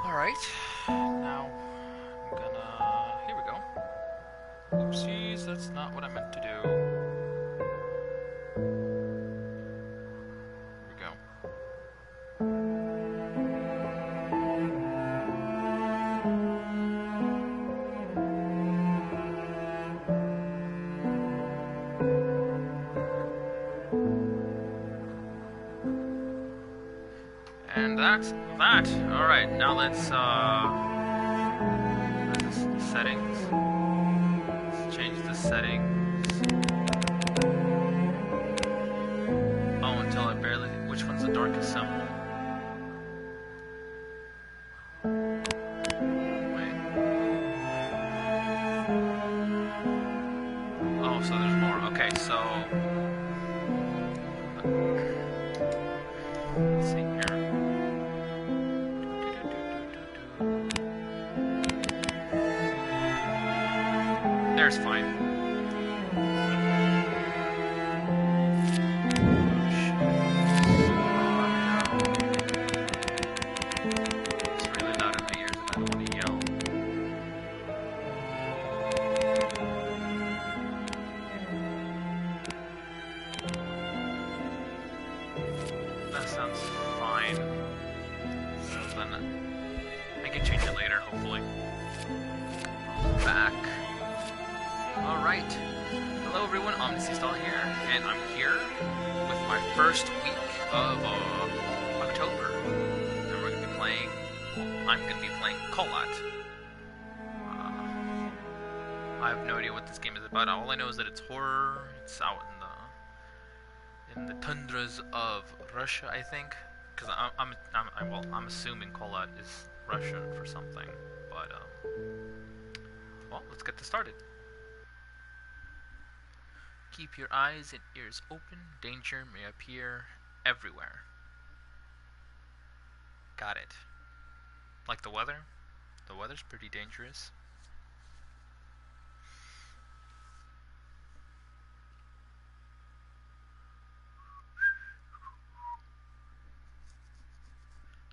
Alright, now I'm gonna... Here we go. Oopsies, that's not what I meant to do. Here we go. And that's that. Alright, now let's settings. Let's change the settings. Oh, until I barely... Which one's the darkest symbol? Wait. Oh, so there's more. Okay, so... Let's see here. There's fine. It's really loud in my ears and I don't want to yell. That sounds fine. So then I can change it later, hopefully. Back. Alright, hello everyone, Omnes-D-Stahl here, and I'm here with my first week of October, and we're going to be playing, well, I'm going to be playing Kholat. I have no idea what this game is about. All I know is that it's horror. It's out in the tundras of Russia, I think, because I'm assuming Kholat is Russian for something, but well, let's get this started. Keep your eyes and ears open. Danger may appear everywhere. Got it. Like the weather? The weather's pretty dangerous.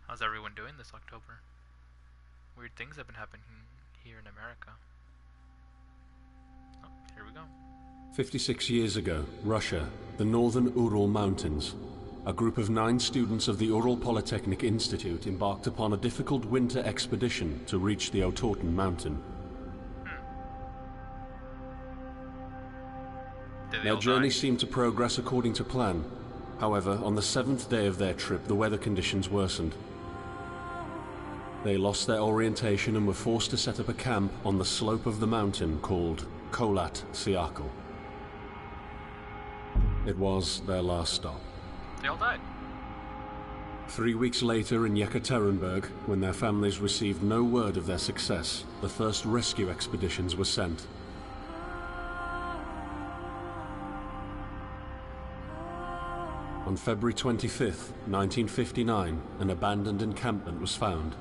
How's everyone doing this October? Weird things have been happening here in America. Oh, here we go. 56 years ago, Russia, the northern Ural Mountains. A group of 9 students of the Ural Polytechnic Institute embarked upon a difficult winter expedition to reach the Otorten mountain. Their journey seemed to progress according to plan. However, on the 7th day of their trip, the weather conditions worsened. They lost their orientation and were forced to set up a camp on the slope of the mountain called Kholat. It was their last stop. They all died. 3 weeks later in Yekaterinburg, when their families received no word of their success, the first rescue expeditions were sent. On February 25th, 1959, an abandoned encampment was found.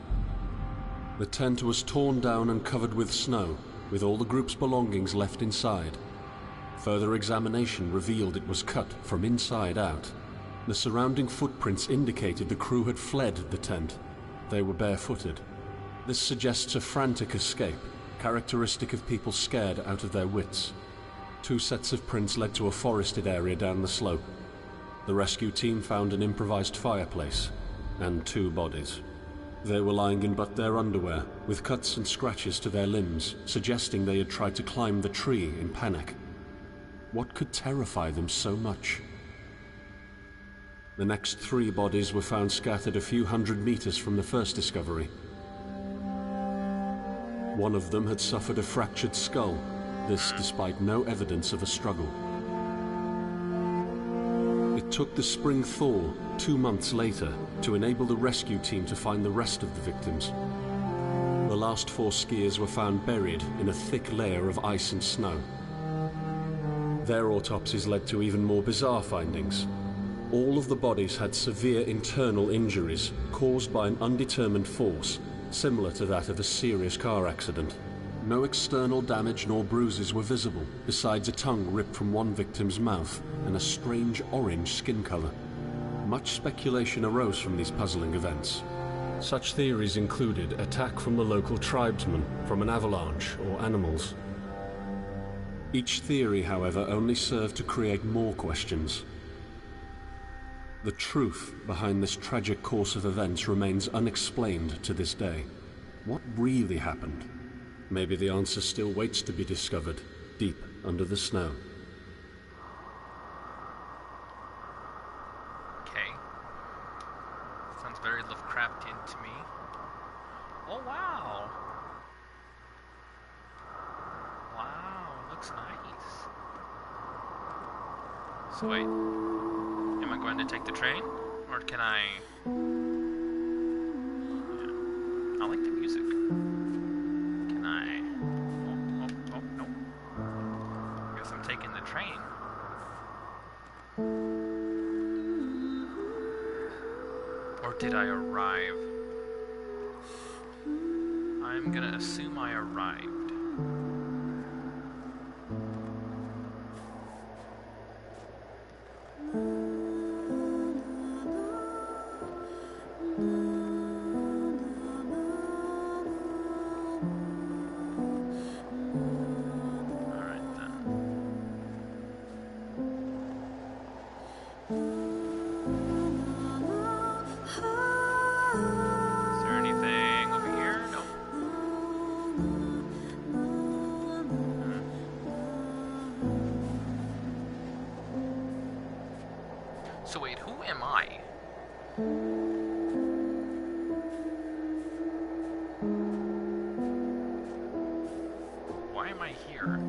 The tent was torn down and covered with snow, with all the group's belongings left inside. Further examination revealed it was cut from inside out. The surrounding footprints indicated the crew had fled the tent. They were barefooted. This suggests a frantic escape, characteristic of people scared out of their wits. 2 sets of prints led to a forested area down the slope. The rescue team found an improvised fireplace and 2 bodies. They were lying in but their underwear, with cuts and scratches to their limbs, suggesting they had tried to climb the tree in panic. What could terrify them so much? The next 3 bodies were found scattered a few hundred meters from the first discovery. One of them had suffered a fractured skull, this despite no evidence of a struggle. It took the spring thaw 2 months later to enable the rescue team to find the rest of the victims. The last 4 skiers were found buried in a thick layer of ice and snow. Their autopsies led to even more bizarre findings. All of the bodies had severe internal injuries caused by an undetermined force, similar to that of a serious car accident. No external damage nor bruises were visible, besides a tongue ripped from one victim's mouth and a strange orange skin color. much speculation arose from these puzzling events. Such theories included attack from the local tribesmen, from an avalanche, or animals. Each theory, however, only served to create more questions. The truth behind this tragic course of events remains unexplained to this day. What really happened? Maybe the answer still waits to be discovered, deep under the snow. Okay. Sounds very Lovecraftian to me. Oh, wow! Wow, looks nice. So wait, am I going to take the train? Or can I... Yeah. I like the music. Can I... Oh, no. Guess I'm taking the train. Or did I arrive? I'm gonna assume I arrived. So wait, who am I? Why am I here?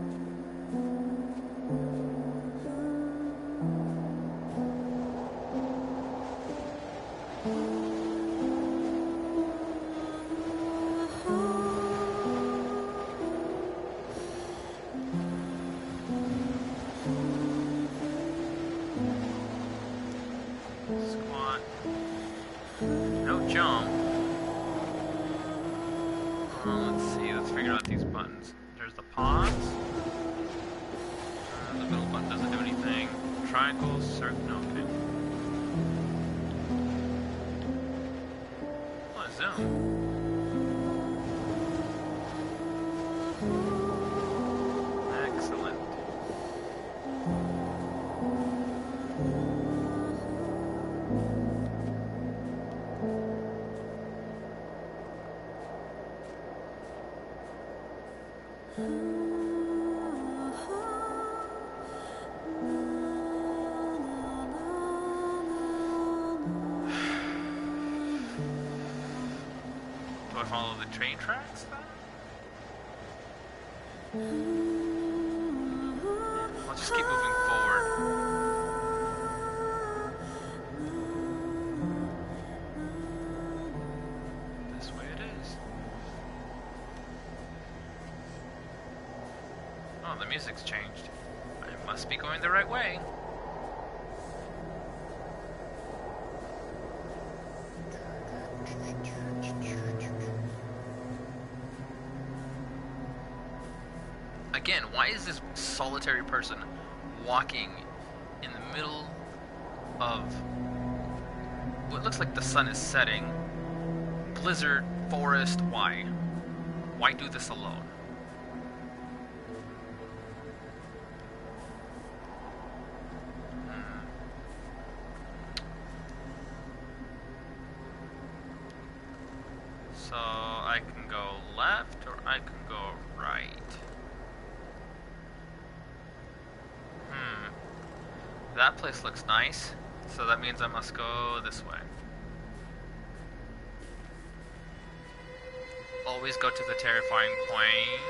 Squat. No jump. Let's see, let's figure out these buttons. There's the pause. The middle button doesn't do anything. Triangle, circle, no, okay. Oh, zoom. Excellent. Do I follow the train tracks then? I'll just keep moving forward. This way it is. Oh, the music's changed. I must be going the right way. Again, why is this solitary person walking in the middle of what looks like the sun is setting? Blizzard, forest, why? Why do this alone? So I can go left or I can go right. That place looks nice, so that means I must go this way. Always go to the terrifying point.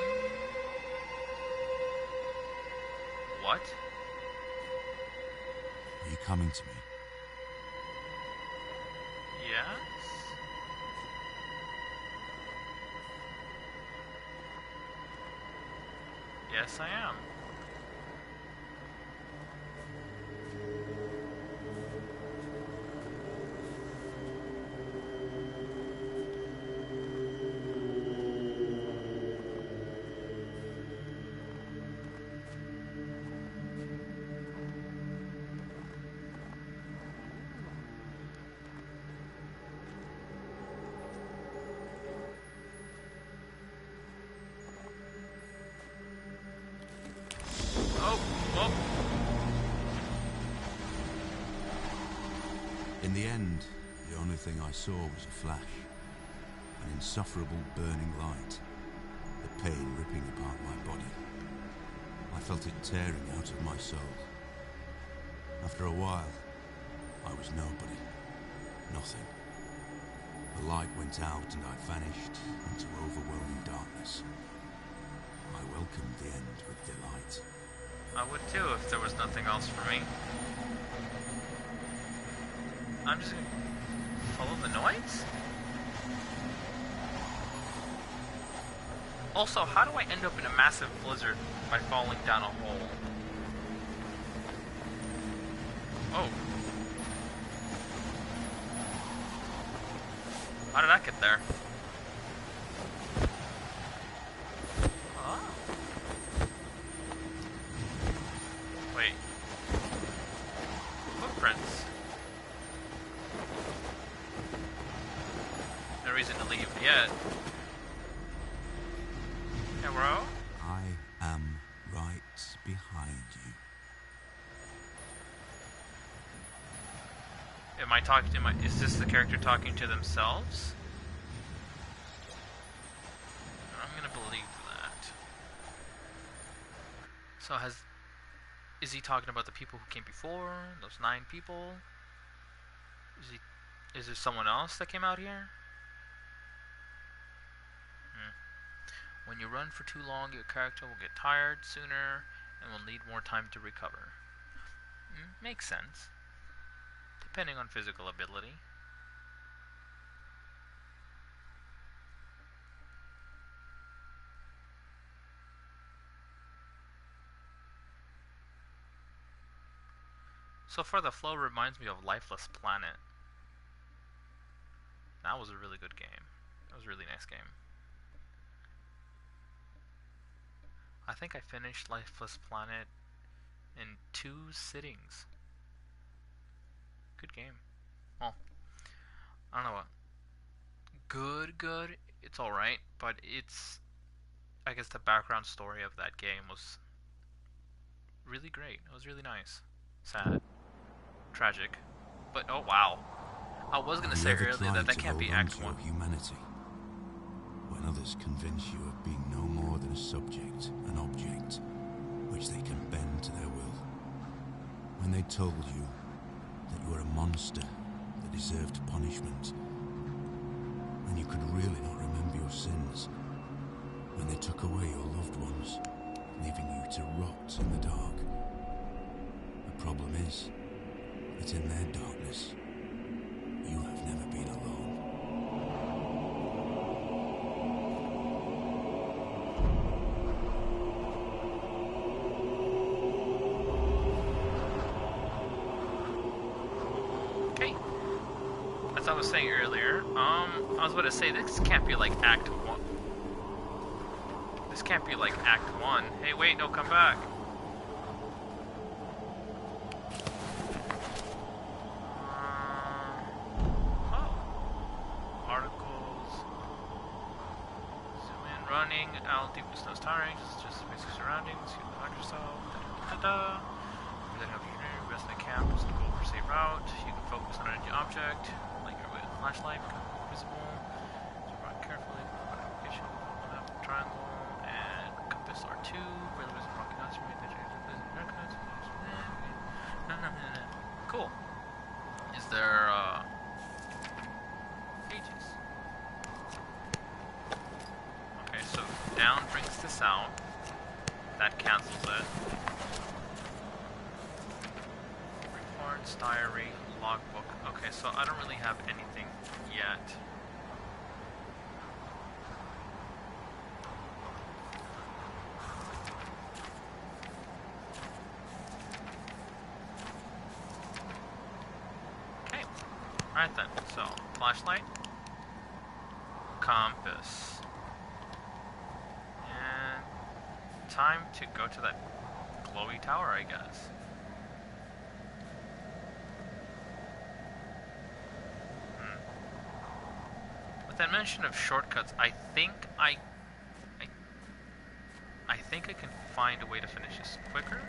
What? Are you coming to me? Yes? Yes, I am. In the end, the only thing I saw was a flash, an insufferable burning light, the pain ripping apart my body. I felt it tearing out of my soul. After a while, I was nobody, nothing. The light went out and I vanished into overwhelming darkness. I welcomed the end with delight. I would too if there was nothing else for me. I'm just gonna follow the noise? Also, how do I end up in a massive blizzard by falling down a hole? Oh. How did that get there? Oh. Wait. Footprints. No reason to leave yet. Hello? I am right behind you. Am I talking? Is this the character talking to themselves? I'm gonna believe that. So is he talking about the people who came before? Those 9 people? Is there someone else that came out here? When you run for too long, your character will get tired sooner and will need more time to recover. Makes sense. Depending on physical ability. So far, the flow reminds me of Lifeless Planet. That was a really good game. That was a really nice game. I think I finished Lifeless Planet in 2 sittings. Good game. Well, I don't know what. Good. It's alright, but it's... I guess the background story of that game was really great. It was really nice. Sad. Tragic. But, oh wow. I was going to say earlier that can't be Act 1. Humanity, when others convince you of being no more than a subject, an object, which they can bend to their will. When they told you that you were a monster that deserved punishment, and you could really not remember your sins. When they took away your loved ones, leaving you to rot in the dark. The problem is that in their darkness, you have never been alone. Okay. As I was saying earlier, I was about to say, this can't be like Act 1. This can't be like Act 1. Hey, wait, no, come back. Running, I'll deepness those tiring, just basic surroundings, you can find yourself, Presenting opportunity, rest in the camp, is the goal for safe route, you can focus on any object, like your way with flashlight, become visible, survive carefully, application, map, triangle, and compass R2, really was rocky nuts, make that change, cool. Is there, pages? So down brings this out. That cancels it. Reports, diary, logbook. Okay, so I don't really have anything yet. Okay. Alright then. So, flashlight. Compass. Time to go to that glowy tower, I guess. With that mention of shortcuts, I think I can find a way to finish this quicker.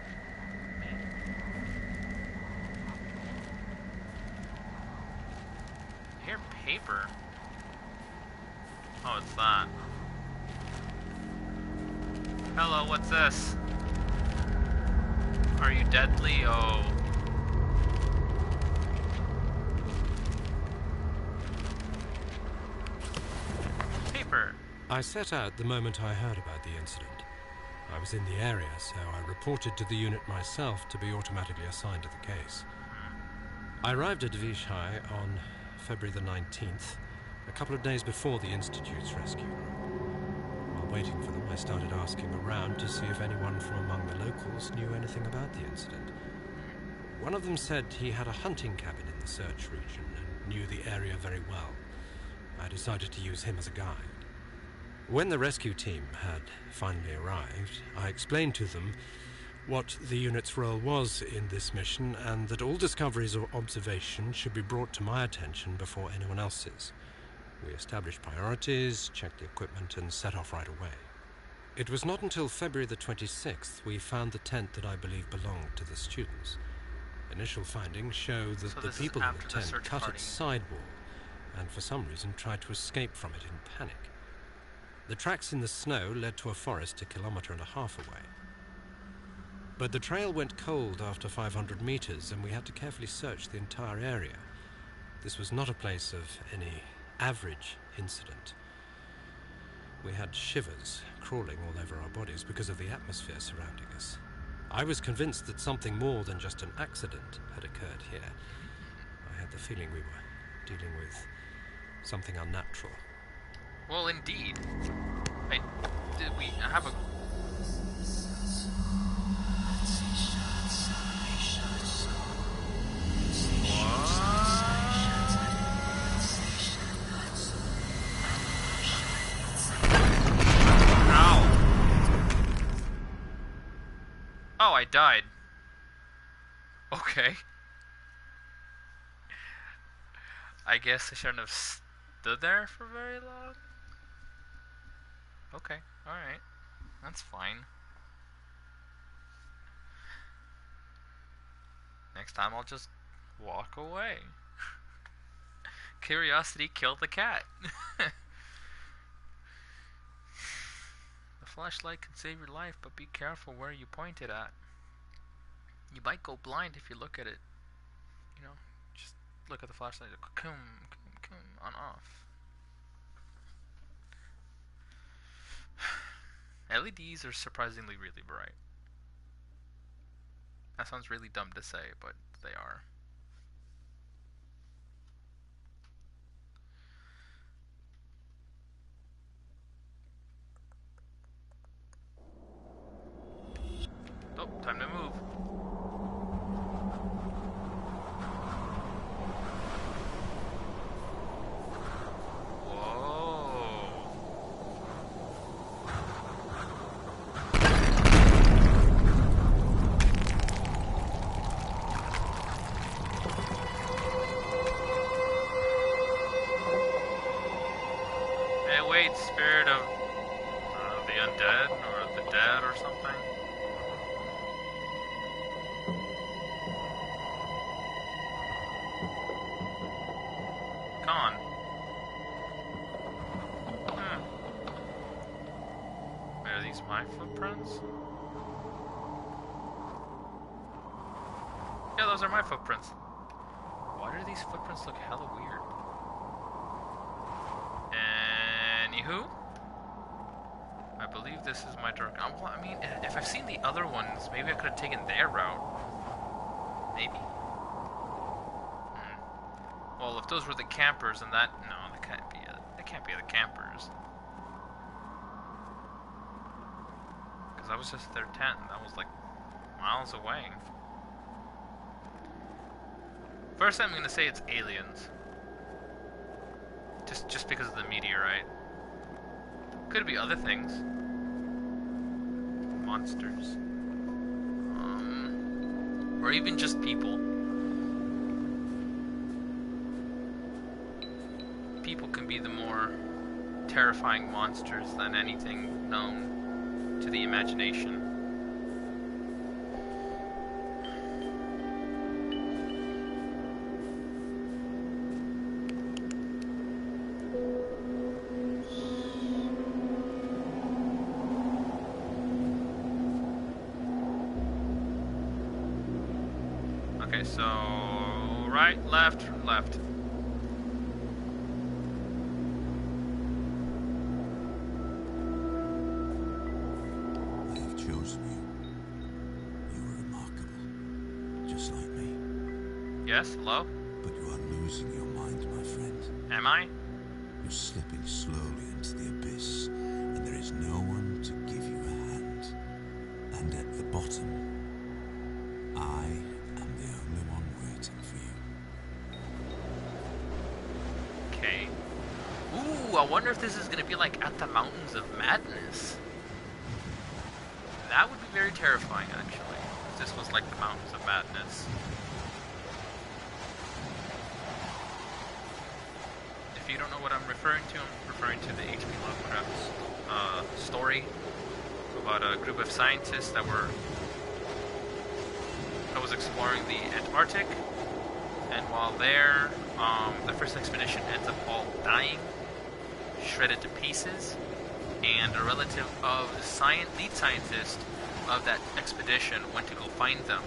hear paper. Oh, it's that. Hello, what's this? Are you deadly? Oh. Paper. I set out the moment I heard about the incident. I was in the area, so I reported to the unit myself to be automatically assigned to the case. I arrived at Vishai on February the 19th, a couple of days before the Institute's rescue. While waiting for them, I started asking around to see if anyone from among the locals knew anything about the incident. One of them said he had a hunting cabin in the search region and knew the area very well. I decided to use him as a guide. When the rescue team had finally arrived, I explained to them what the unit's role was in this mission and that all discoveries or observations should be brought to my attention before anyone else's. We established priorities, checked the equipment, and set off right away. It was not until February the 26th we found the tent that I believe belonged to the students. Initial findings show that the people in the tent cut its sidewall and for some reason tried to escape from it in panic. The tracks in the snow led to a forest 1.5 kilometers away. But the trail went cold after 500 meters and we had to carefully search the entire area. This was not a place of any average incident. We had shivers crawling all over our bodies because of the atmosphere surrounding us. I was convinced that something more than just an accident had occurred here. I had the feeling we were dealing with something unnatural. Well, indeed. Did we have a... Oh, I died. Okay. I guess I shouldn't have stood there for very long. Okay, alright. That's fine. Next time I'll just walk away. Curiosity killed the cat. The flashlight can save your life, but be careful where you point it at. You might go blind if you look at it. You know, just look at the flashlight. Come, on off. LEDs are surprisingly really bright. That sounds really dumb to say, but they are. Oh, time to move. Spirit of the undead or the dead or something. Come on. Are these my footprints? Yeah, those are my footprints. Why do these footprints look hella weird? Anywho, I believe this is my dark. Well, I mean, if I've seen the other ones, maybe I could have taken their route. Maybe. Well, if those were the campers, and that can't be it. That can't be the campers. Because that was just their tent, and that was like miles away. First, I'm gonna say it's aliens. Just because of the meteorite. Could be other things. Monsters. Or even just people. People can be the more terrifying monsters than anything known to the imagination. So, right, left, left. I have chosen you. You are remarkable, just like me. Yes, hello? But you are losing your mind, my friend. Am I? You're slipping slowly into the abyss, and there is no one to give you a hand. And at the bottom, I am the only one waiting for you. Okay. Ooh, I wonder if this is gonna be like at the Mountains of Madness. That would be very terrifying, actually. If this was like the Mountains of Madness. If you don't know what I'm referring to the H.P. Lovecraft story about a group of scientists that was exploring the Antarctic, and while there, the first expedition ends up all dying, shredded to pieces, and a relative of the lead scientist of that expedition went to go find them,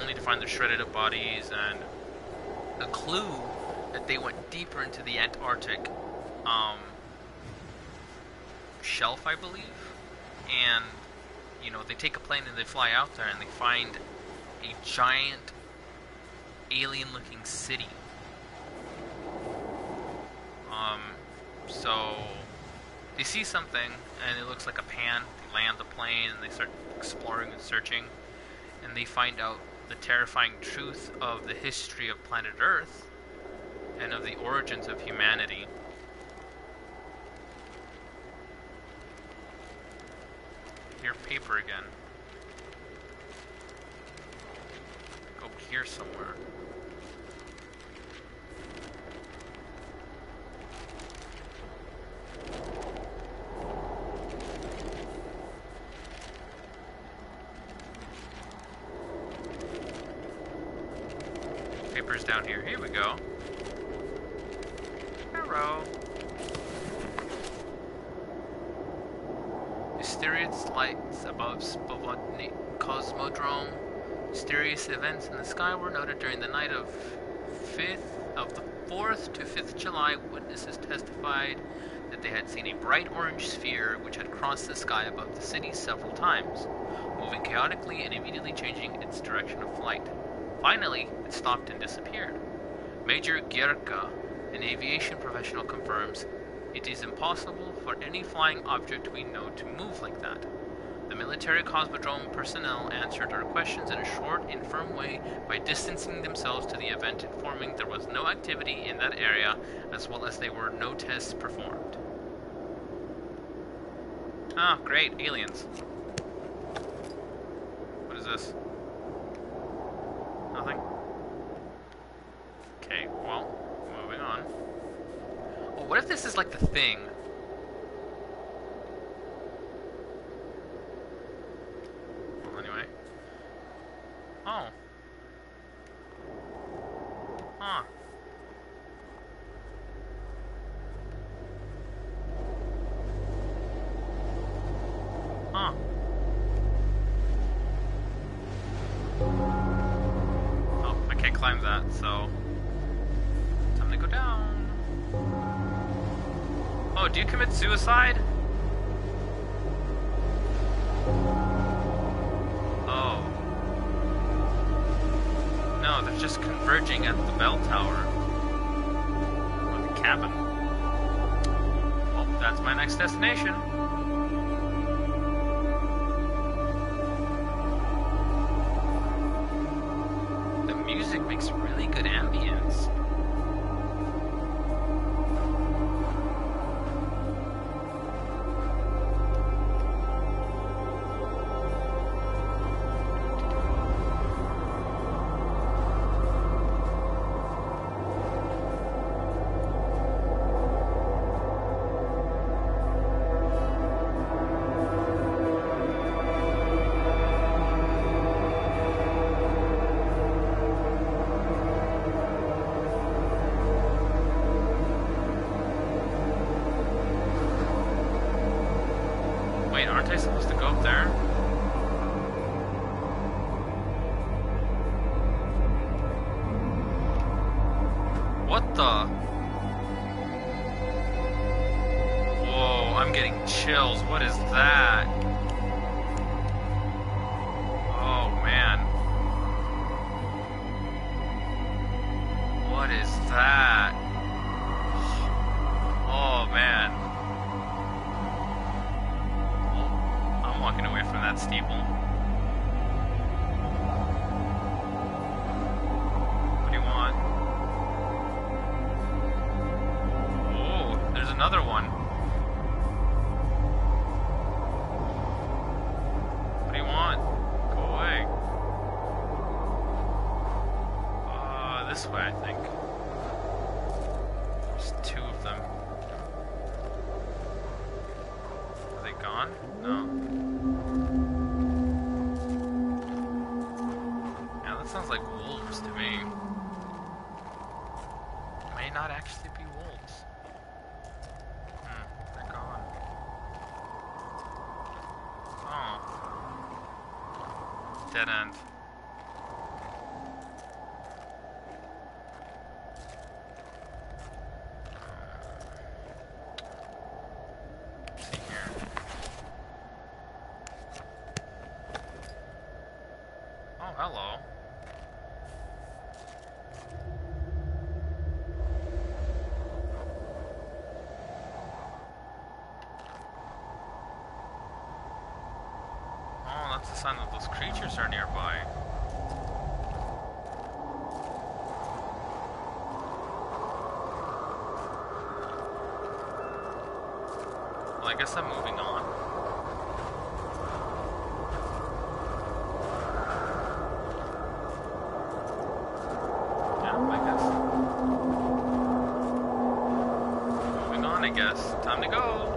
only to find their shredded up bodies and a clue that they went deeper into the Antarctic shelf, I believe, and they take a plane and they fly out there and they find a giant alien-looking city. So they see something and it looks like a pan. They land the plane and they start exploring and searching, and they find out the terrifying truth of the history of planet Earth and of the origins of humanity. Here, paper again. Go here somewhere. Paper's down here. Here we go. Hello. Mysterious lights above Spovodnik Cosmodrome. Mysterious events in the sky were noted during the night of the 4th to 5th July. Witnesses testified that they had seen a bright orange sphere which had crossed the sky above the city several times, moving chaotically and immediately changing its direction of flight. Finally, it stopped and disappeared. Major Gierka, an aviation professional, confirms it is impossible for any flying object we know to move like that. The military Cosmodrome personnel answered our questions in a short and firm way by distancing themselves to the event, informing there was no activity in that area, as well as there were no tests performed. Ah, great, aliens. What is this? Nothing? Okay, well, moving on. Oh, what if this is like the thing? Well, anyway. Oh. Huh. Huh. Oh, I can't climb that, so time to go down. Oh, do you commit suicide? Oh. No, they're just converging at the bell tower. Or the cabin. Well, that's my next destination. The music makes really good ambience. What the? Whoa, I'm getting chills. What is that? Oh, man. What is that? Oh, man. Well, I'm walking away from that steeple. What do you want? Oh, there's another one. What do you want? Go away. This way, I think. There's two of them. Are they gone? No. Yeah, that sounds like wolves to me. May not actually be wolves. They're gone. Oh. Dead end. Hello. Oh, that's a sign that those creatures are nearby. Well, I guess I'm moving on. I guess. Time to go.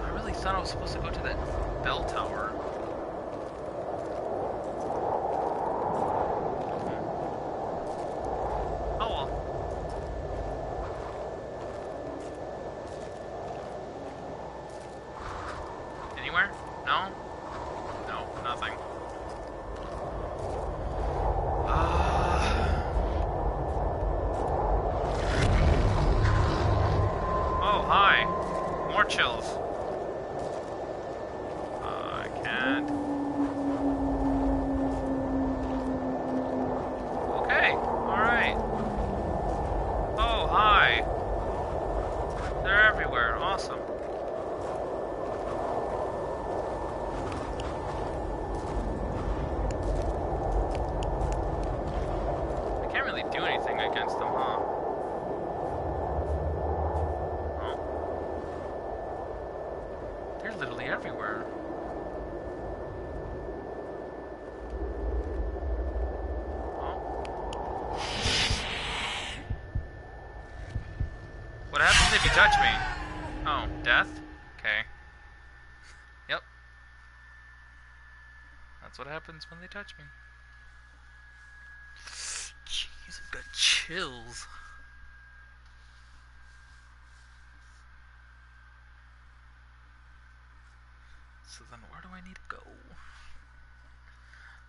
I really thought I was supposed to go to that bell tower. Oh well. Anywhere? No? No, nothing. Hi. More chills. I can't. Okay. Alright. Oh, hi. They're everywhere. Awesome. I can't really do anything against them, huh? Literally everywhere. Oh. What happens if you touch me? Oh, death? Okay. Yep. That's what happens when they touch me. Jeez, I've got chills. So then where do I need to go?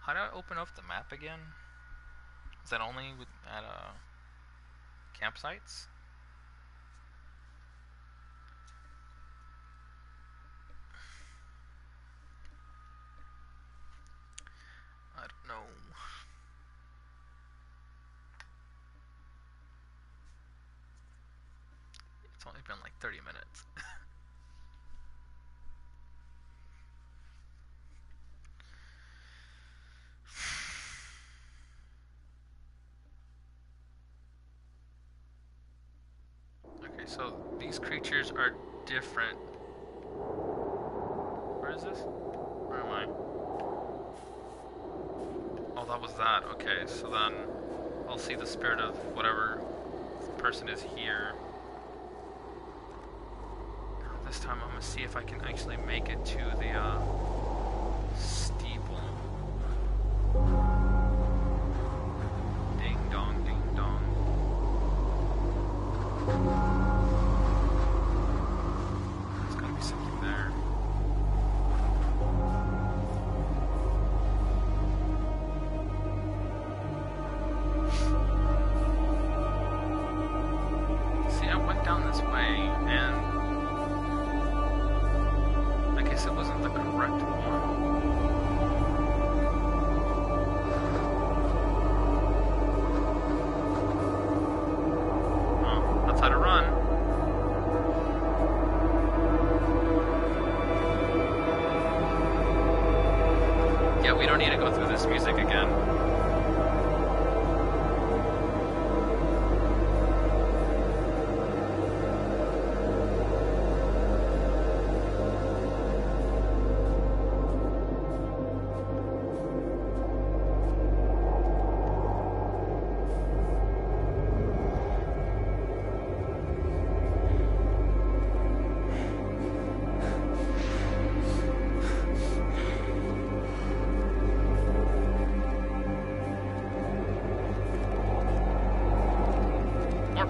How do I open up the map again? Is that only at campsites? I don't know. It's only been like 30 minutes. Okay, so these creatures are different. Where is this? Where am I? Oh, that was that. Okay, so then I'll see the spirit of whatever person is here. Now this time I'm gonna see if I can actually make it to the steeple. Ding dong, ding dong. There's gotta be something there.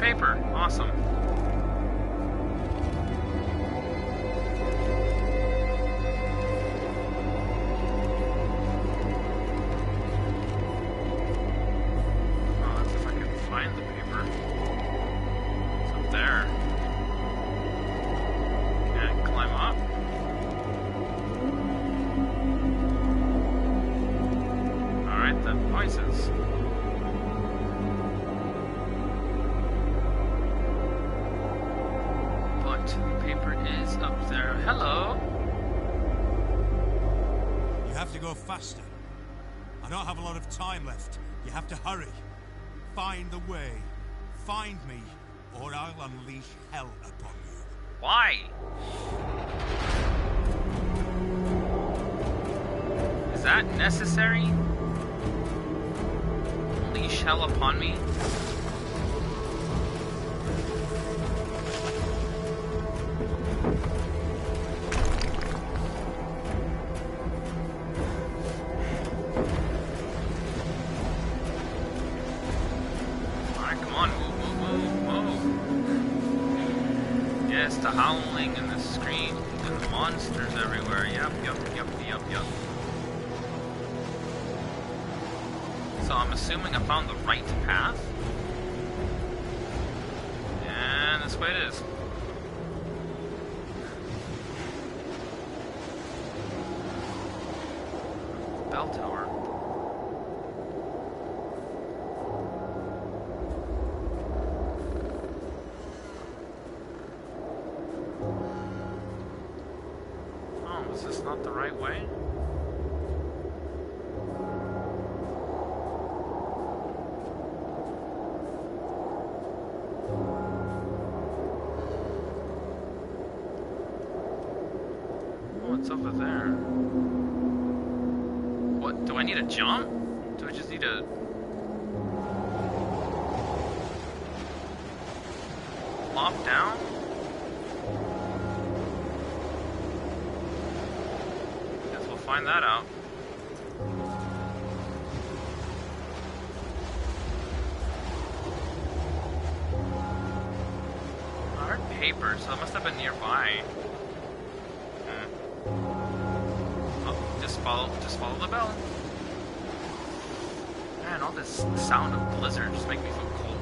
paper. Awesome. Let's see if I can find the paper. It's up there. Can I climb up? Alright, the voices. But the paper is up there. Hello? You have to go faster. I don't have a lot of time left. You have to hurry. Find the way. Find me, or I'll unleash hell upon you. Why? Is that necessary? Unleash hell upon me? Yes, the howling and the scream and the monsters everywhere. Yep. So I'm assuming I found the right path. And this way it is. Bell tower. Is this not the right way? Oh, it's over there. What? Do I need a jump? Do I just need to... plop down? Find that out. I heard paper, so it must have been nearby. Oh, just follow the bell. Man, all this sound of blizzard just make me feel cold.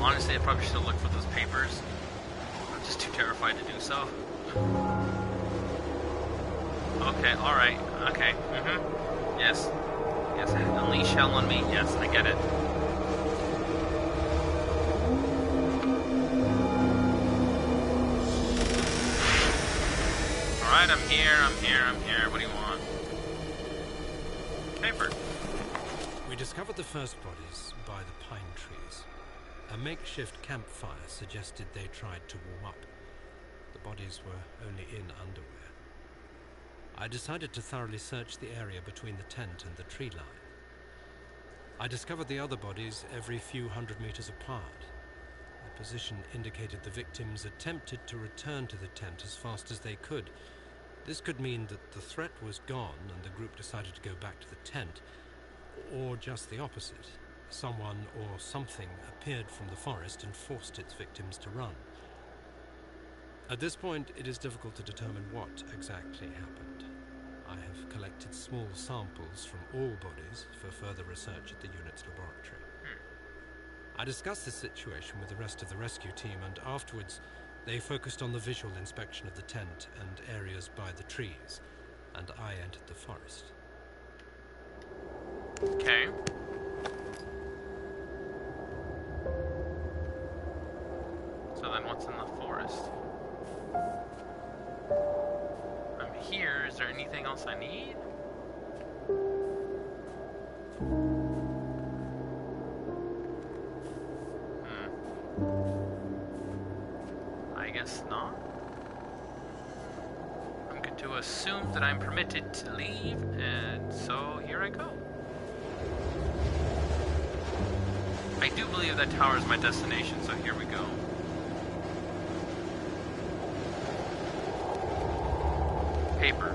Honestly, I probably should have looked for those papers. I'm just too terrified to do so. Okay, alright, okay, yes. Yes, unleash hell on me, yes, I get it. Alright, I'm here, what do you want? Paper. We discovered the first bodies by the pine trees. A makeshift campfire suggested they tried to warm up. The bodies were only in underwear. I decided to thoroughly search the area between the tent and the tree line. I discovered the other bodies every few hundred meters apart. Their position indicated the victims attempted to return to the tent as fast as they could. This could mean that the threat was gone and the group decided to go back to the tent, or just the opposite. Someone or something appeared from the forest and forced its victims to run. At this point, it is difficult to determine what exactly happened. I have collected small samples from all bodies for further research at the unit's laboratory. I discussed this situation with the rest of the rescue team, and afterwards they focused on the visual inspection of the tent and areas by the trees, and I entered the forest. Okay. So then what's in the forest? I'm here. Is there anything else I need? guess not. I'm going to assume that I'm permitted to leave, and so here I go. I do believe that tower is my destination, so here we go. Paper.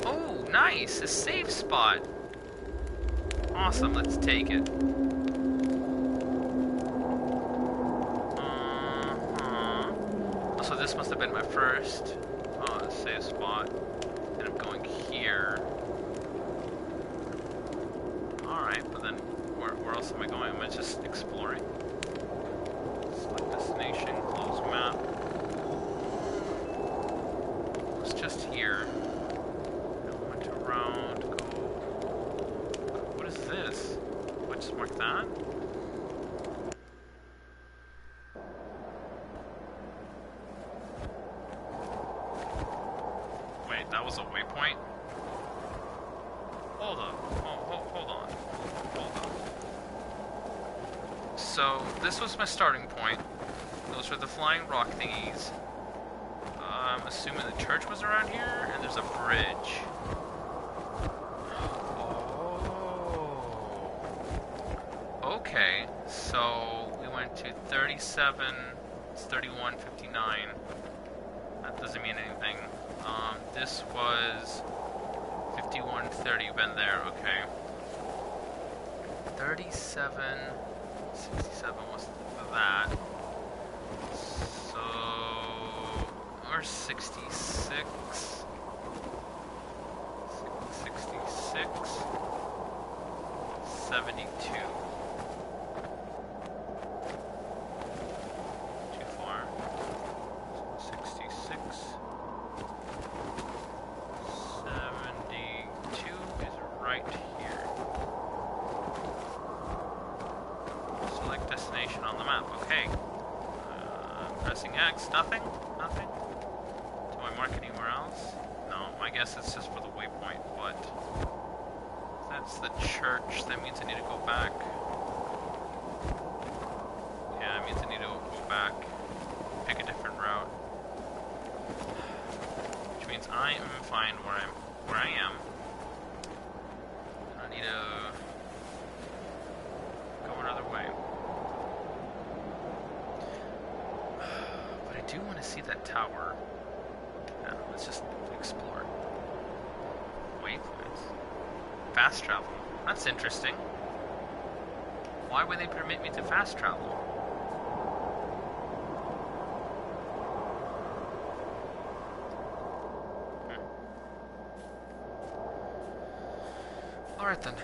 Oh, nice! A safe spot! Awesome, let's take it. So this must have been my first save spot. And I'm going here. Alright, but then where else am I going? Am I just exploring? Select destination, close map. It's just here. I went around, go. What is this? Do I just mark that? Wait, that was a waypoint? Hold up. Hold on. Hold on. So, this was my starting point. Those are the flying rock thingies. I'm assuming the church was around here, and there's a bridge. Oh. Okay, so we went to 37, it's 31:59. That doesn't mean anything. This was 51:30, been there, okay. 37:67 was that. So, or 66. 66. 72. Too far. 66. 72 is right here. Select destination on the map. Okay. Pressing X. Nothing? Nothing? Do I mark anywhere else? No, I guess it's just for the waypoint, but that's the church. That means I need to go back. Yeah, it means I need to go back. Pick a different route. Which means I am fine where I am. I need to go another way. But I do want to see that tower. Yeah, let's just explore. Waypoints. Fast travel. That's interesting. Why would they permit me to fast travel? Alright then.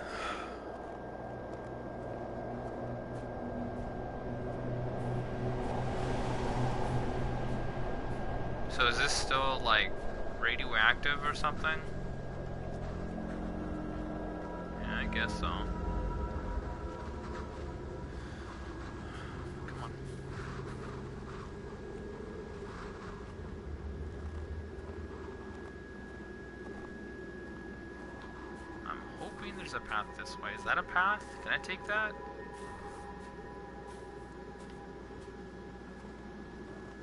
So is this still like radioactive or something? Yeah, I guess so. Come on. I'm hoping there's a path this way. Is that a path? Can I take that?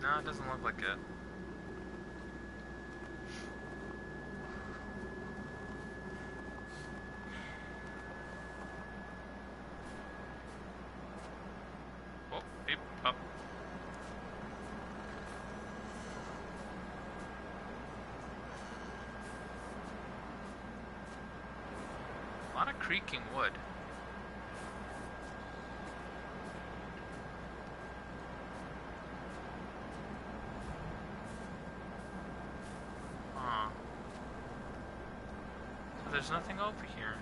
No, it doesn't look like it. Oh, beep, up. A lot of creaking wood. Huh. So there's nothing over here.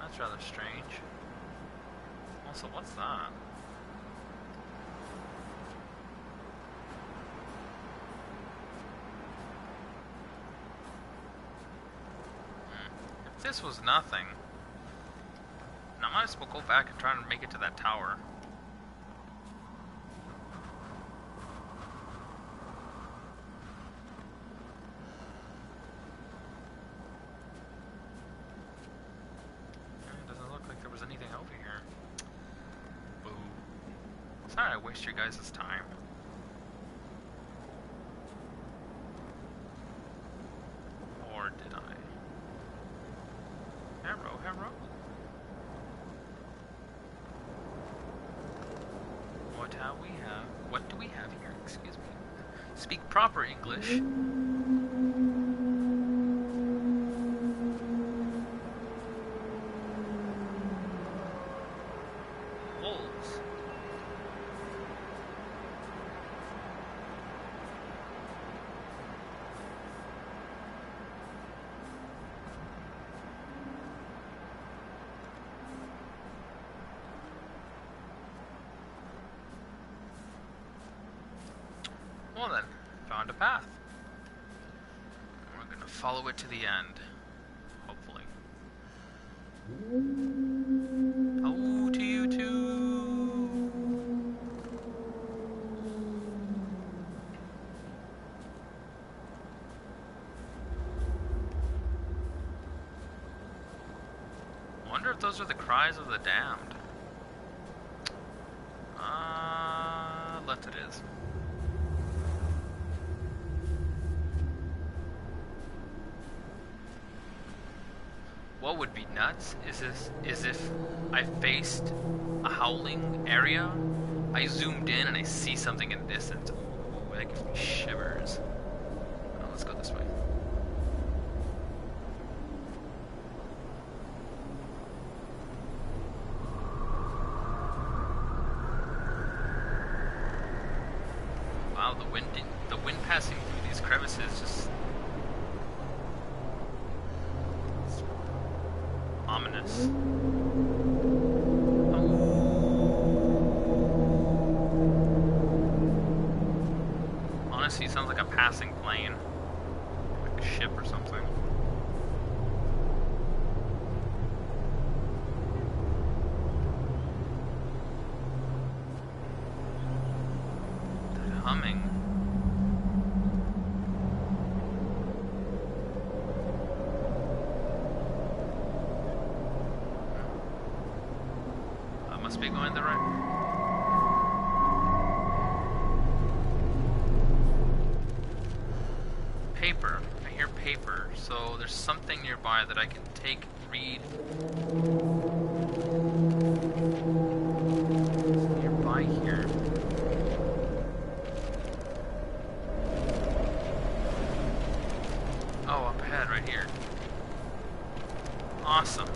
That's rather strange. Also, what's that? If this was nothing, then I might as well go back and try and make it to that tower. Sorry I waste your guys' time. Or did I? Hello, hello. What do we have here? Excuse me. Speak proper English. Wolves. Well then, found a path. We're gonna follow it to the end. Hopefully. Oh, to you too! Wonder if those are the cries of the damned. Left it is. What would be nuts is if I faced a howling area, I zoomed in and I see something in the distance. Ooh, that gives me shivers. Oh, let's go this way. Wow, the wind passing through these crevices just ominous. Honestly, it sounds like a passing plane. Like a ship or something. That humming. Must be going the right. Paper. I hear paper. So there's something nearby that I can take, read. It's nearby here. Oh, up ahead, right here. Awesome.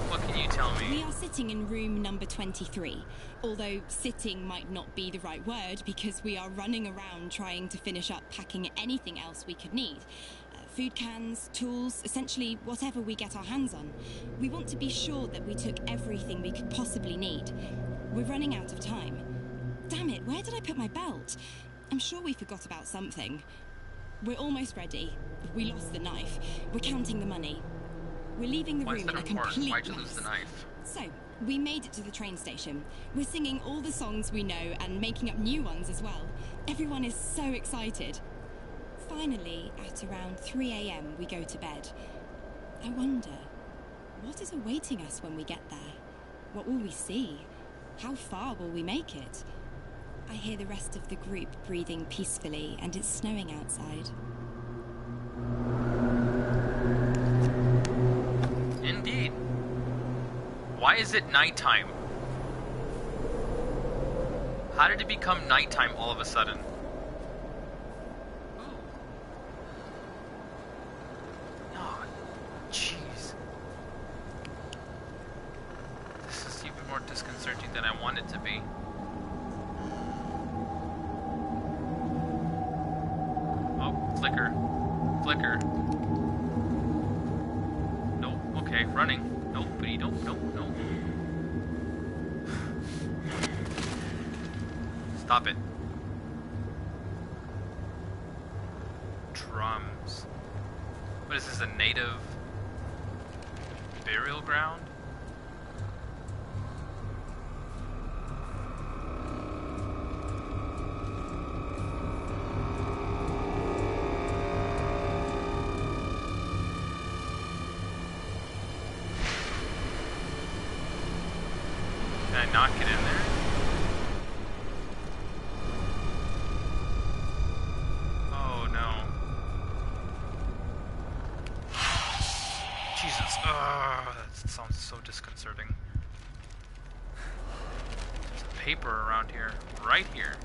What can you tell me? We are sitting in room number 23, although sitting might not be the right word because we are running around trying to finish up packing anything else we could need. Food cans, tools, essentially whatever we get our hands on. We want to be sure that we took everything we could possibly need. We're running out of time. Damn it, where did I put my belt? I'm sure we forgot about something. We're almost ready. We lost the knife. We're counting the money. We're leaving the room in a complete Why'd you mess. lose the knife? So, we made it to the train station. We're singing all the songs we know and making up new ones as well. Everyone is so excited. Finally, at around 3 a.m, we go to bed. I wonder, what is awaiting us when we get there? What will we see? How far will we make it? I hear the rest of the group breathing peacefully, and it's snowing outside. Indeed. Why is it nighttime? How did it become nighttime all of a sudden? Ooh. Oh, jeez. This is even more disconcerting than I want it to be. Oh, flicker. Flicker. Nope, okay, running. Nope, buddy, nope, nope, nope. Stop it. Drums. What is this, a native burial ground? Can I not get in there? That sounds so disconcerting. There's a paper around here. Right here.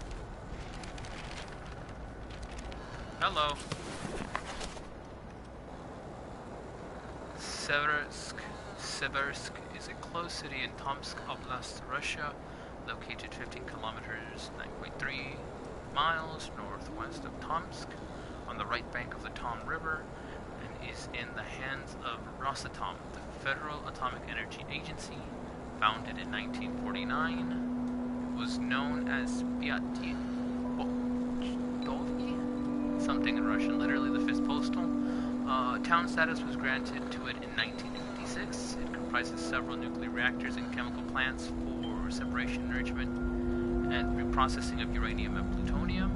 Hello. Seversk is a closed city in Tomsk Oblast, Russia, located 15 kilometers, 9.3 miles northwest of Tomsk, on the right bank of the Tom River, and is in the hands of Rosatom, the Federal Atomic Energy Agency, founded in 1949. It was known as Pyatyi, something in Russian, literally the fifth postal. Town status was granted to it in 1956. It comprises several nuclear reactors and chemical plants for separation, enrichment, and reprocessing of uranium and plutonium.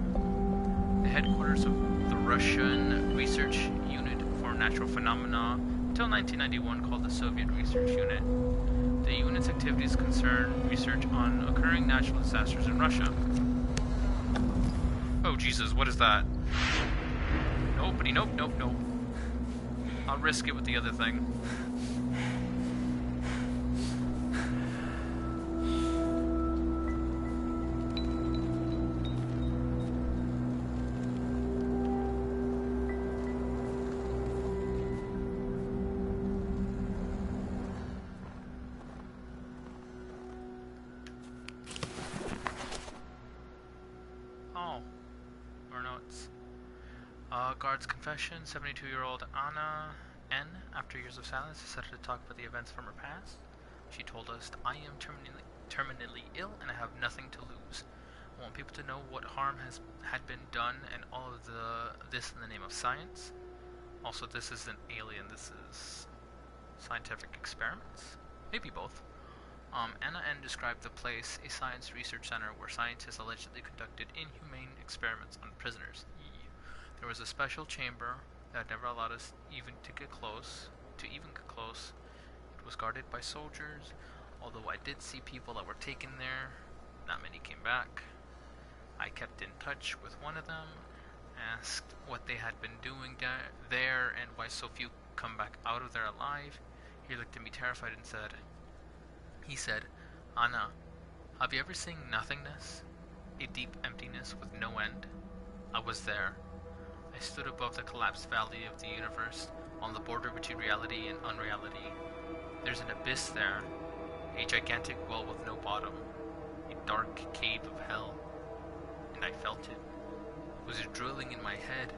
The headquarters of the Russian Research Unit for Natural Phenomena until 1991 called the Soviet Research Unit. The unit's activities concern research on occurring natural disasters in Russia. Oh Jesus, what is that? Nobody, nope. I'll risk it with the other thing. Oh, or notes. Guard's confession, 72-year-old Anna N., after years of silence, decided to talk about the events from her past. She told us, I am terminally ill and I have nothing to lose. I want people to know what harm had been done and all of this in the name of science. Also, this isn't alien, this is scientific experiments. Maybe both. Anna N. described the place, a science research center where scientists allegedly conducted inhumane experiments on prisoners. There was a special chamber that never allowed us even to get close. It was guarded by soldiers, although I did see people that were taken there. Not many came back. I kept in touch with one of them, asked what they had been doing there and why so few come back out of there alive. He looked at me terrified and said, Anna, have you ever seen nothingness? A deep emptiness with no end? I was there. I stood above the collapsed valley of the universe, on the border between reality and unreality. There's an abyss there, a gigantic well with no bottom, a dark cave of hell, and I felt it. It was drilling in my head,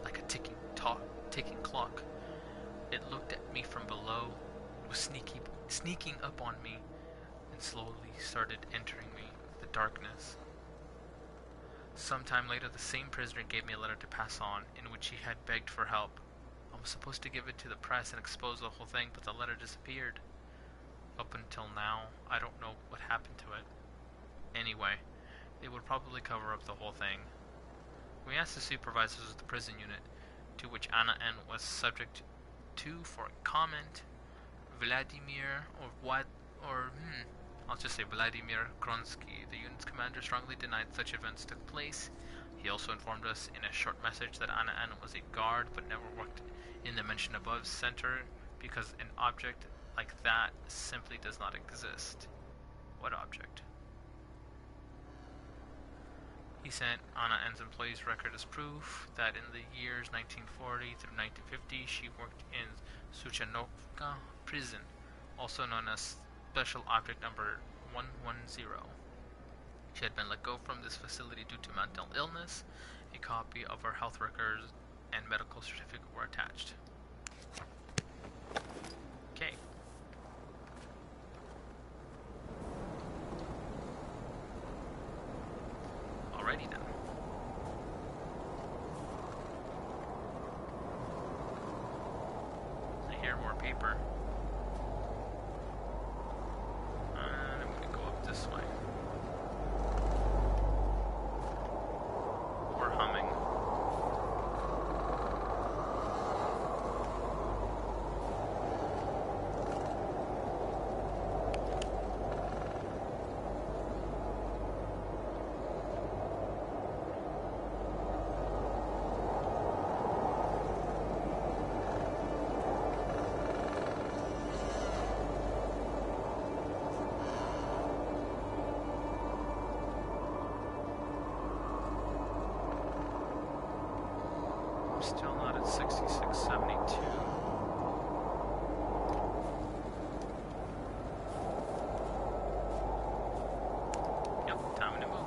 like a ticking clock. It looked at me from below, it was sneaking up on me, and slowly started entering me, the darkness. Sometime later, the same prisoner gave me a letter to pass on, in which he had begged for help. I was supposed to give it to the press and expose the whole thing, but the letter disappeared. Up until now, I don't know what happened to it. Anyway, they would probably cover up the whole thing. We asked the supervisors of the prison unit, to which Anna N. was subject to for comment. I'll just say Vladimir Kronsky, the unit's commander, strongly denied such events took place. He also informed us in a short message that Anna N. was a guard but never worked in the mentioned above center because an object like that simply does not exist. What object? He sent Anna N.'s employee's record as proof that in the years 1940 through 1950 she worked in Suchanovka prison, also known as Special Object Number 110. She had been let go from this facility due to mental illness. A copy of her health records and medical certificate were attached. Okay. Alrighty then. I hear more paper. This way. We're humming. I'm still not at 6672. Yep, time to move.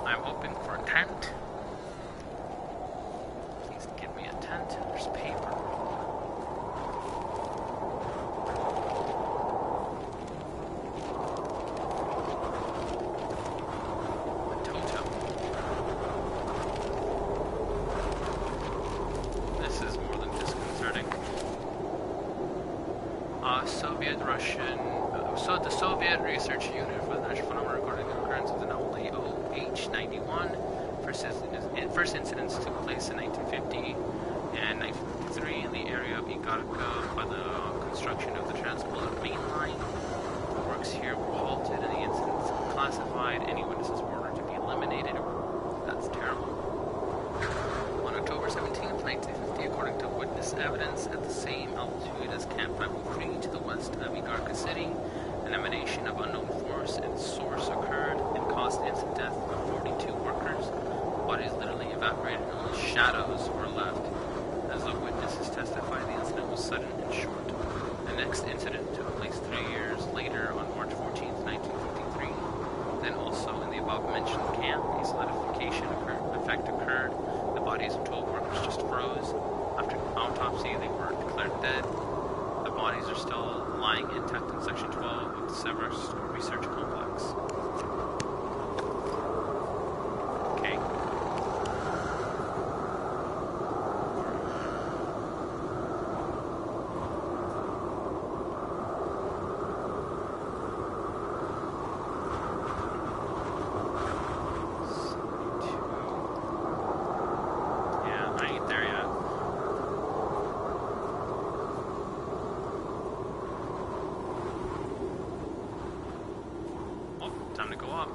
I'm hoping for a tent. Please give me a tent. There's paper. A totem. This is more than disconcerting. So the Soviet Research Unit for the National Phenomenon recorded the occurrence of the anomaly OH91. First incidents took place in 1950 and 1953 in the area of Igarka by the construction of the Trans-Polar Main Line. The works here were halted and the incidents classified. Any witnesses were ordered to be eliminated. That's terrible. On October 17th, 1950, according to witness evidence, at the same altitude as Camp 503 to the west of Igarka City, an emanation of unknown force and source occurred and caused instant death of 42 workers. Bodies literally evaporated and only shadows were left. As the witnesses testified, the incident was sudden and short. The next incident took place 3 years later on March 14th, 1953. Then also in the above-mentioned camp, a solidification effect occurred. The bodies of 12 workers just froze. After autopsy, they were declared dead. The bodies are still lying intact in Section 12 of the Severus Research Complex. Okay. Yeah, I ain't there yet. Oh, time to go up.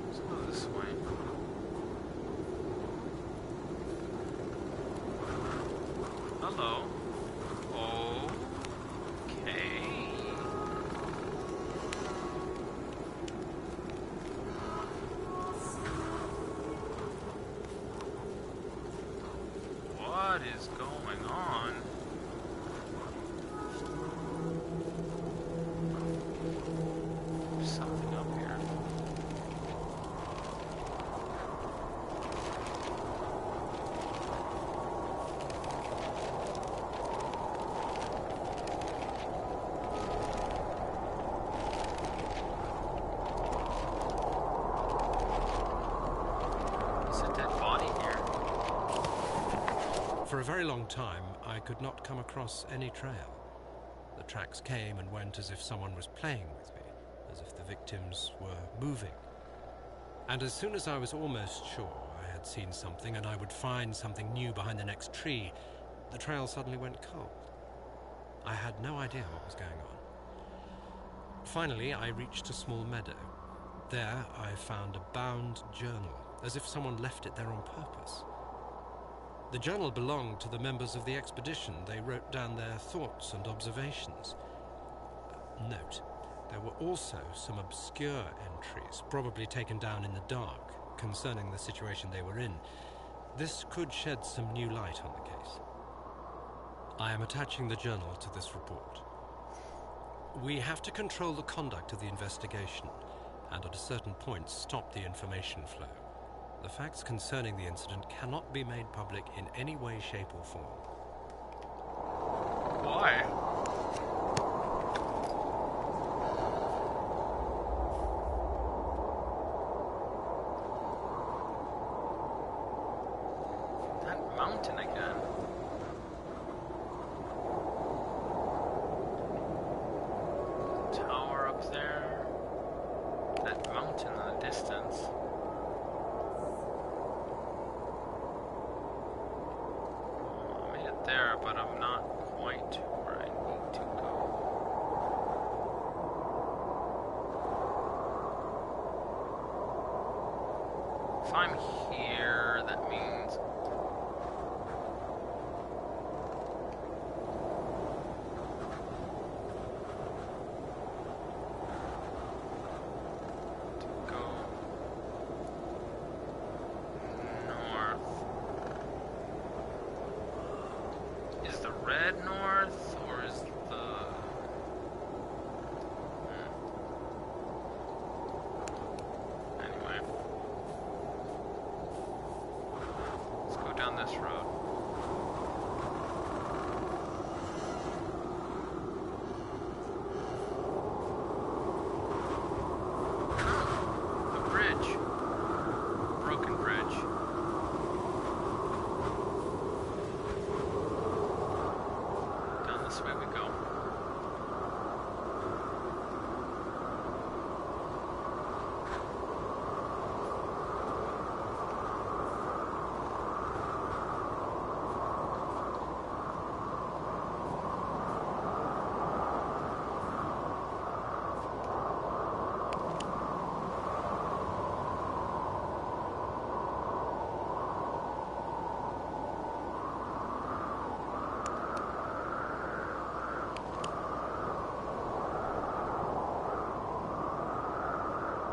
Let's go this way. Hello. Okay. What is going on? There's something up here. Is a dead body here? For a very long time, I could not come across any trail. The tracks came and went as if someone was playing with me, as if the victims were moving. And as soon as I was almost sure I had seen something and I would find something new behind the next tree, the trail suddenly went cold. I had no idea what was going on. Finally, I reached a small meadow. There, I found a bound journal, as if someone left it there on purpose. The journal belonged to the members of the expedition. They wrote down their thoughts and observations. Note, there were also some obscure entries, probably taken down in the dark, concerning the situation they were in. This could shed some new light on the case. I am attaching the journal to this report. We have to control the conduct of the investigation, and at a certain point stop the information flow. The facts concerning the incident cannot be made public in any way, shape, or form. Why? That mountain again. Tower up there. That mountain in the distance. I made it there, but I'm not quite where I need if I'm here, that means... to go north. Is the red north, or is the... Anyway. Let's go down this road. Oh, the bridge. Broken bridge. Down this way we go.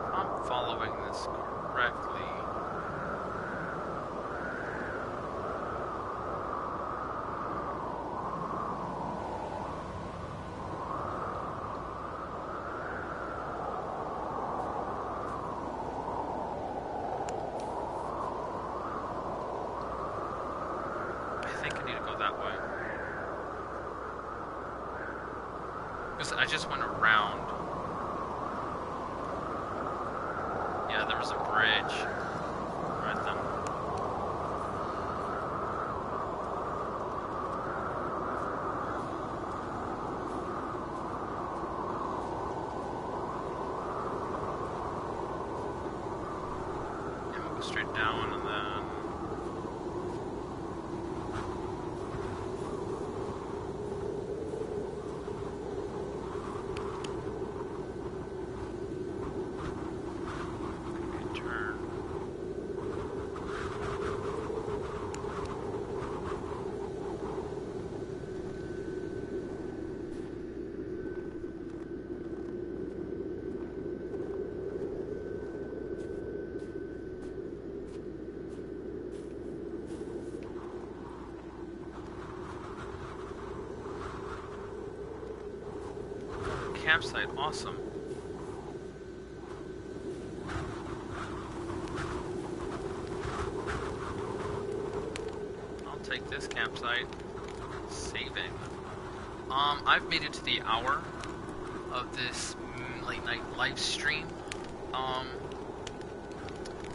If I'm following this correctly. I think I need to go that way. Because I just went around. Yeah, there was a bridge right then. Yeah, we'll go straight down and then... turn. Campsite, awesome. I'll take this campsite. Saving. I've made it to the hour of this late night live stream. I'm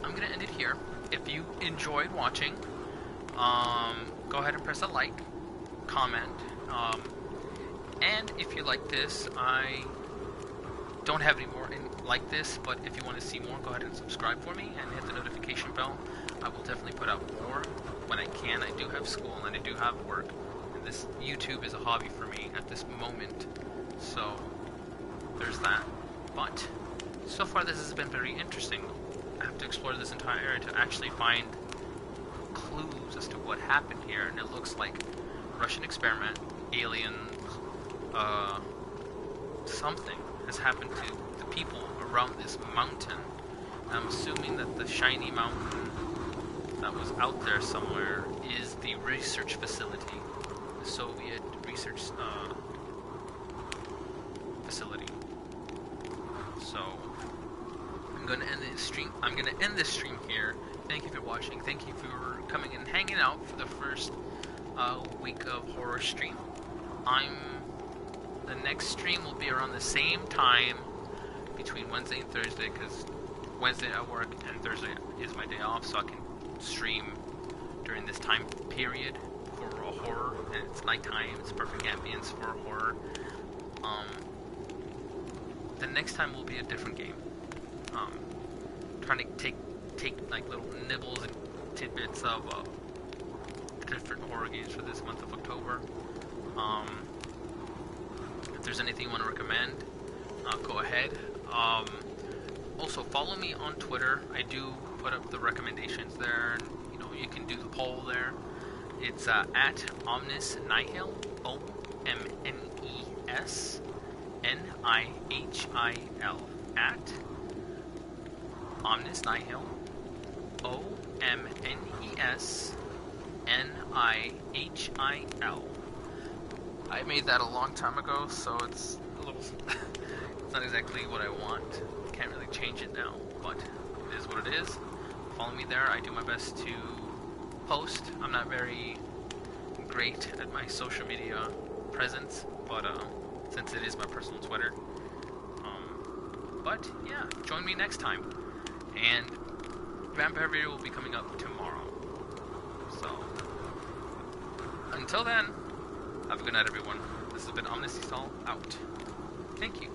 gonna end it here. If you enjoyed watching, go ahead and press a like, comment, and if you like this, I don't have any more like this, but if you want to see more, go ahead and subscribe for me and hit the notification bell. I will definitely put out more when I can. I do have school and I do have work, and this YouTube is a hobby for me at this moment, so there's that. But so far this has been very interesting. I have to explore this entire area to actually find clues as to what happened here, and it looks like Russian experiment, aliens, something has happened to the people around this mountain. I'm assuming that the shiny mountain that was out there somewhere is the research facility, the Soviet research facility. So I'm gonna end this stream. Here. Thank you for watching. Thank you for coming and hanging out for the first week of horror stream. The next stream will be around the same time between Wednesday and Thursday, because Wednesday I work and Thursday is my day off, so I can stream during this time period for a horror, and it's nighttime, it's perfect ambience for horror. The next time will be a different game. Trying to take like little nibbles and tidbits of different horror games for this month of October. If there's anything you want to recommend, go ahead. Also, follow me on Twitter. I do put up the recommendations there. You know, you can do the poll there. It's at Omnes-Nihil, OMNESNIHIL, at Omnes-Nihil, OMNESNIHIL. I made that a long time ago, so it's a little... it's not exactly what I want. Can't really change it now, but it is what it is. Follow me there. I do my best to post. I'm not very great at my social media presence, but since it is my personal Twitter. But yeah, join me next time. And Vampire Video will be coming up tomorrow. So until then, have a good night, everyone. This has been Omnes-D-Stahl out. Thank you.